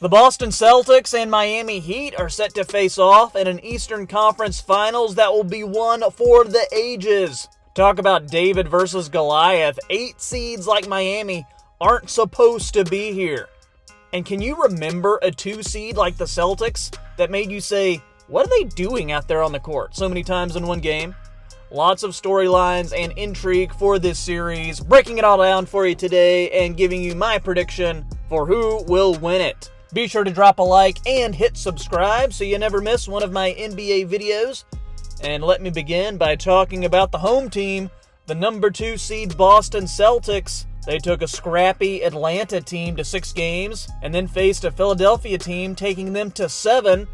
The Boston Celtics and Miami Heat are set to face off in an Eastern Conference Finals that will be one for the ages. Talk about David versus Goliath. 8 seeds like Miami aren't supposed to be here. And can you remember a 2 seed like the Celtics that made you say, what are they doing out there on the court so many times in one game? Lots of storylines and intrigue for this series. Breaking it all down for you today and giving you my prediction for who will win it. Be sure to drop a like and hit subscribe so you never miss one of my NBA videos. And let me begin by talking about the home team, the number 2 seed Boston Celtics. They took a scrappy Atlanta team to 6 games and then faced a Philadelphia team taking them to 7,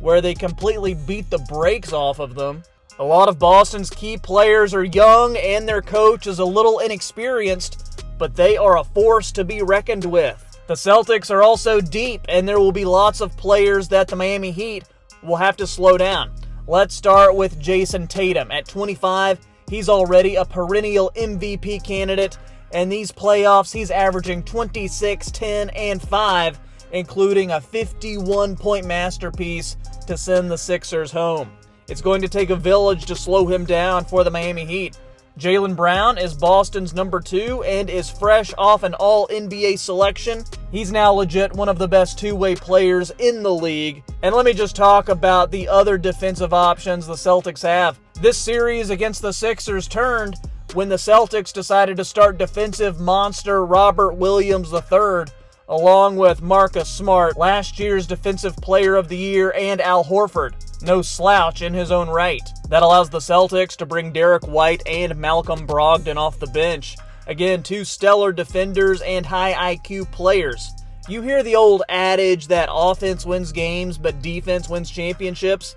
where they completely beat the brakes off of them. A lot of Boston's key players are young and their coach is a little inexperienced, but they are a force to be reckoned with. The Celtics are also deep, and there will be lots of players that the Miami Heat will have to slow down. Let's start with Jason Tatum. At 25, he's already a perennial MVP candidate, and these playoffs, he's averaging 26, 10, and 5, including a 51-point masterpiece to send the Sixers home. It's going to take a village to slow him down for the Miami Heat. Jaylen Brown is Boston's number 2 and is fresh off an All-NBA selection. He's now legit one of the best two-way players in the league. And let me just talk about the other defensive options the Celtics have. This series against the Sixers turned when the Celtics decided to start defensive monster Robert Williams III, along with Marcus Smart, last year's Defensive Player of the Year, and Al Horford. No slouch in his own right. That allows the Celtics to bring Derek White and Malcolm Brogdon off the bench. Again, 2 stellar defenders and high IQ players. You hear the old adage that offense wins games, but defense wins championships?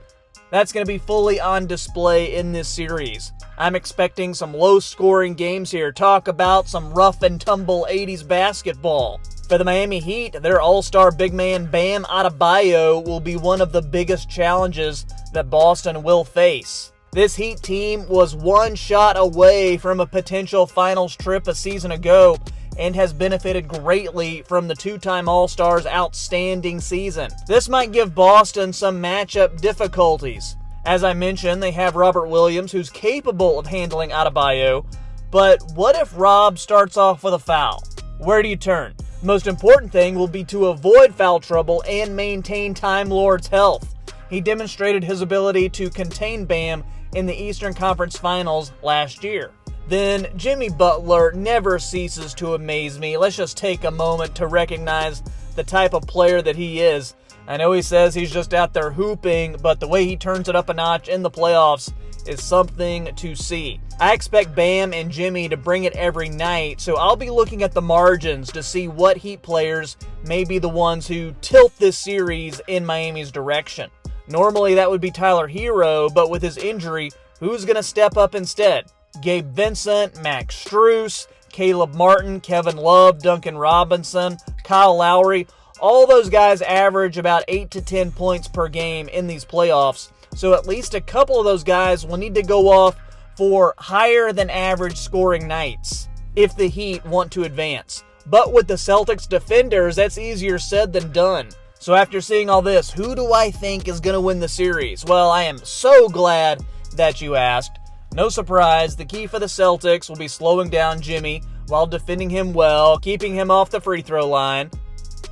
That's going to be fully on display in this series. I'm expecting some low-scoring games here. Talk about some rough-and-tumble 80s basketball. For the Miami Heat, their all-star big man Bam Adebayo will be one of the biggest challenges that Boston will face. This Heat team was one shot away from a potential finals trip a season ago and has benefited greatly from the 2-time All-Star's outstanding season. This might give Boston some matchup difficulties. As I mentioned, they have Robert Williams, who's capable of handling Adebayo, but what if Rob starts off with a foul? Where do you turn? The most important thing will be to avoid foul trouble and maintain Time Lord's health. He demonstrated his ability to contain Bam in the Eastern Conference Finals last year. Then Jimmy Butler never ceases to amaze me. Let's just take a moment to recognize the type of player that he is. I know he says he's just out there hooping, but the way he turns it up a notch in the playoffs is something to see. I expect Bam and Jimmy to bring it every night, so I'll be looking at the margins to see what Heat players may be the ones who tilt this series in Miami's direction. Normally that would be Tyler Hero, but with his injury, who's going to step up instead? Gabe Vincent, Max Strus, Caleb Martin, Kevin Love, Duncan Robinson, Kyle Lowry. All those guys average about 8 to 10 points per game in these playoffs, so at least a couple of those guys will need to go off for higher than average scoring nights if the Heat want to advance. But with the Celtics defenders, that's easier said than done. So after seeing all this, who do I think is going to win the series? Well, I am so glad that you asked. No surprise, the key for the Celtics will be slowing down Jimmy while defending him well, keeping him off the free throw line.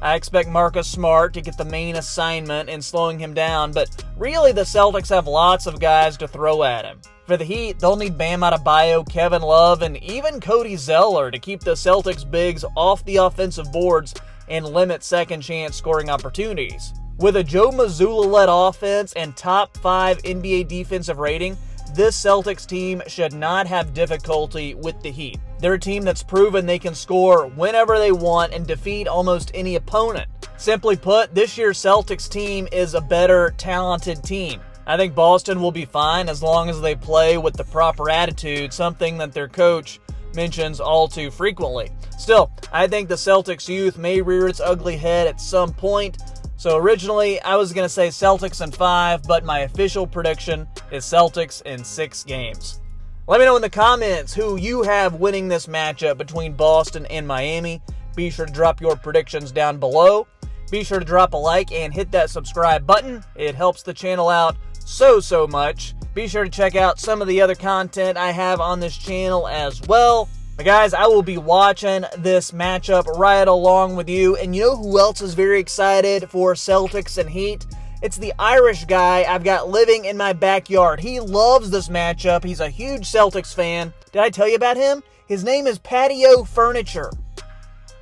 I expect Marcus Smart to get the main assignment in slowing him down, but really the Celtics have lots of guys to throw at him. For the Heat, they'll need Bam Adebayo, Kevin Love, and even Cody Zeller to keep the Celtics bigs off the offensive boards and limit second-chance scoring opportunities. With a Joe Mazzulla-led offense and top 5 NBA defensive rating, this Celtics team should not have difficulty with the Heat. They're a team that's proven they can score whenever they want and defeat almost any opponent. Simply put, this year's Celtics team is a better, talented team. I think Boston will be fine as long as they play with the proper attitude, something that their coach mentions all too frequently. Still, I think the Celtics youth may rear its ugly head at some point. So originally, I was going to say Celtics in 5, but my official prediction is Celtics in 6 games. Let me know in the comments who you have winning this matchup between Boston and Miami. Be sure to drop your predictions down below. Be sure to drop a like and hit that subscribe button. It helps the channel out so much. Be sure to check out some of the other content I have on this channel as well. But guys, I will be watching this matchup right along with you. And you know who else is very excited for Celtics and Heat? It's the Irish guy I've got living in my backyard. He loves this matchup. He's a huge Celtics fan. Did I tell you about him? His name is Patio Furniture.